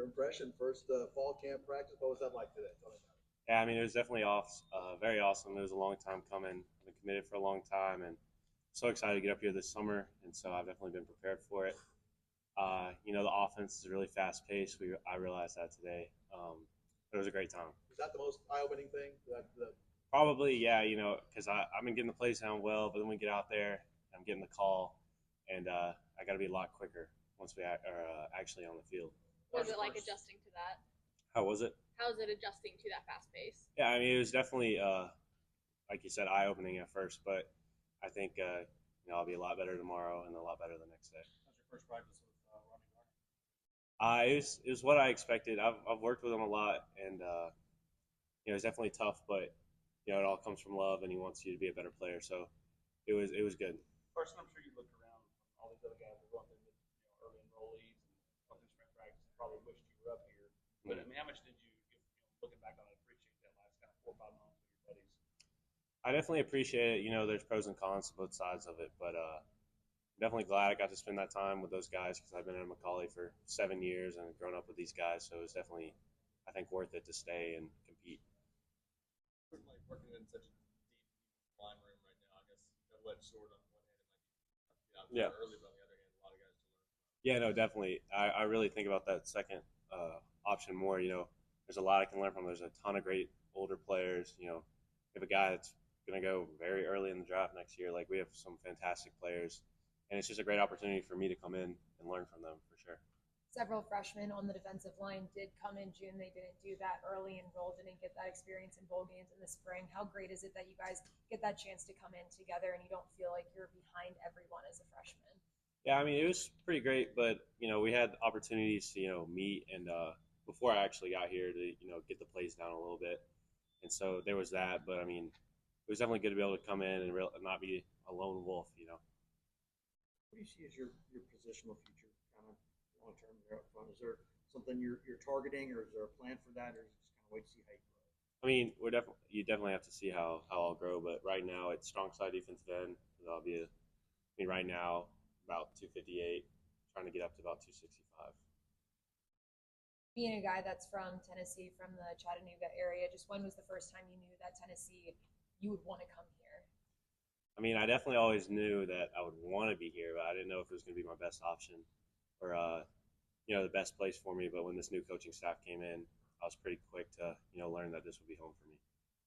your impression. First fall camp practice. What was that like today? Tell me about it. Yeah, I mean, it was definitely very awesome. It was a long time coming. I've been committed for a long time, and so excited to get up here this summer. And so I've definitely been prepared for it. The offense is really fast paced. I realized that today. It was a great time. Was that the most eye-opening thing? Probably, yeah. Because I've been getting the plays down well, but then we get out there, I'm getting the call, and I got to be a lot quicker once we are actually on the field. What was it like adjusting to that? How was it? How is it adjusting to that fast pace? Yeah, I mean, it was definitely, like you said, eye-opening at first, but I think I'll be a lot better tomorrow and a lot better the next day. How's your first practice with running back? It was what I expected. I've worked with him a lot, and it's definitely tough, but it all comes from love, and he wants you to be a better player. So it was good. First, I'm sure you looked around all these other guys that run through the early enrollees and run through spring practice. Probably wished you were up here. But I mean, how much did you, looking back on it, appreciate that last kind of 4 or 5 months with your buddies? I definitely appreciate it. There's pros and cons to both sides of it, but definitely glad I got to spend that time with those guys because I've been in Macaulay for 7 years and grown up with these guys. So it was definitely, I think, worth it to stay and compete. Like working in such a deep line room right now, I guess double-edged sword on one hand, it might be Yeah. early, but on the other hand, a lot of guys to learn. Yeah, no, definitely. I really think about that second option more. There's a lot I can learn from. There's a ton of great older players. We have a guy that's going to go very early in the draft next year. Like, we have some fantastic players, and it's just a great opportunity for me to come in and learn from them for sure. Several freshmen on the defensive line did come in June. They didn't do that early and didn't get that experience in bowl games in the spring. How great is it that you guys get that chance to come in together and you don't feel like you're behind everyone as a freshman? Yeah, I mean, it was pretty great, but, we had opportunities to, meet and before I actually got here to, get the plays down a little bit. And so there was that, but, I mean, it was definitely good to be able to come in and not be a lone wolf. What do you see as your positional future kind of long term there up front? Is there something you're targeting, or is there a plan for that, or is it just kind of wait to see how you grow? I mean, you definitely have to see how I'll grow, but right now it's strong side defensive end. Right now about 258, trying to get up to about 265. Being a guy that's from Tennessee, from the Chattanooga area, just when was the first time you knew that Tennessee, you would want to come here? I mean, I definitely always knew that I would want to be here, but I didn't know if it was going to be my best option or, the best place for me. But when this new coaching staff came in, I was pretty quick to, learn that this would be home for me.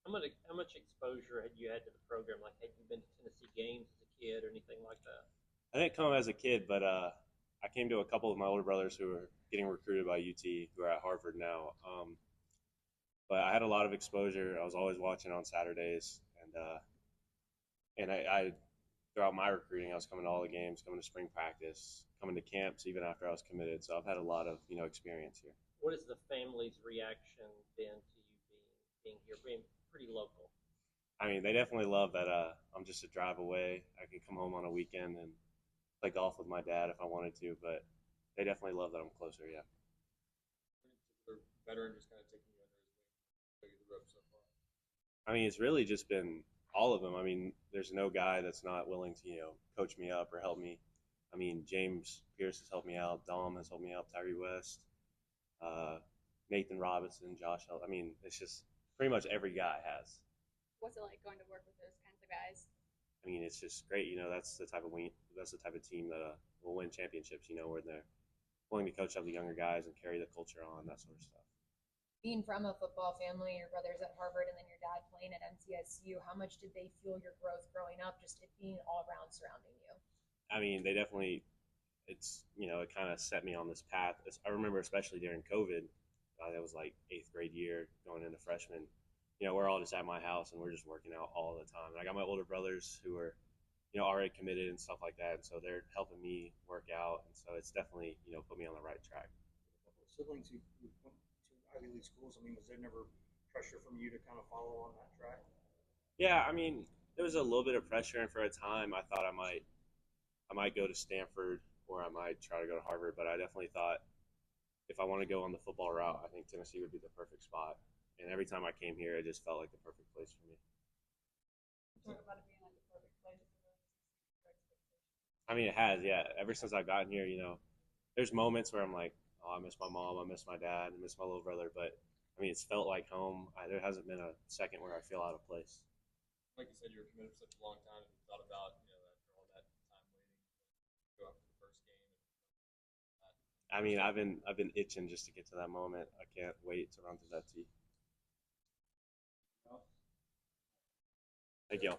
How much exposure had you had to the program? Like, had you been to Tennessee games as a kid or anything like that? I didn't come as a kid, but I came to a couple of my older brothers who were getting recruited by UT, who are at Harvard now. But I had a lot of exposure. I was always watching on Saturdays, and I throughout my recruiting, I was coming to all the games, coming to spring practice, coming to camps even after I was committed. So I've had a lot of experience here. What has the family's reaction been to you being here, being pretty local? I mean, they definitely love that I'm just a drive away. I can come home on a weekend and play golf with my dad if I wanted to, but they definitely love that I'm closer, yeah. The veteran just kind of taking you under his wing, show you the ropes so far. I mean, it's really just been all of them. I mean, there's no guy that's not willing to, coach me up or help me. I mean, James Pierce has helped me out. Dom has helped me out. Tyree West, Nathan Robinson, Josh. I mean, it's just pretty much every guy has. What's it like going to work with those kinds of guys? I mean, it's just great. That's the type of team that will win championships. Where they're willing to coach up the younger guys and carry the culture on, that sort of stuff. Being from a football family, your brother's at Harvard and then your dad playing at MTSU, how much did they feel your growth growing up, just it being all around surrounding you? I mean, they definitely, it kind of set me on this path. I remember especially during COVID, that was like 8th grade year going into freshman. We're all just at my house and we're just working out all the time. And I got my older brothers who are, already committed and stuff like that. And so they're helping me work out. And so it's definitely, put me on the right track. Siblings who went to Ivy League schools, I mean, was there never pressure from you to kind of follow on that track? Yeah, I mean, there was a little bit of pressure, and for a time I thought I might go to Stanford or I might try to go to Harvard, but I definitely thought if I want to go on the football route, I think Tennessee would be the perfect spot. And every time I came here, it just felt like the perfect place for me. Talk about it being like the perfect place for your expectations. I mean, it has, yeah. Ever since I've gotten here, there's moments where I'm like, oh, I miss my mom, I miss my dad, I miss my little brother. But I mean, it's felt like home. There hasn't been a second where I feel out of place. Like you said, you were committed for such a long time, and you thought about, after all that time waiting, go out for the first game. I mean, I've been itching just to get to that moment. I can't wait to run through that tee. Thank y'all.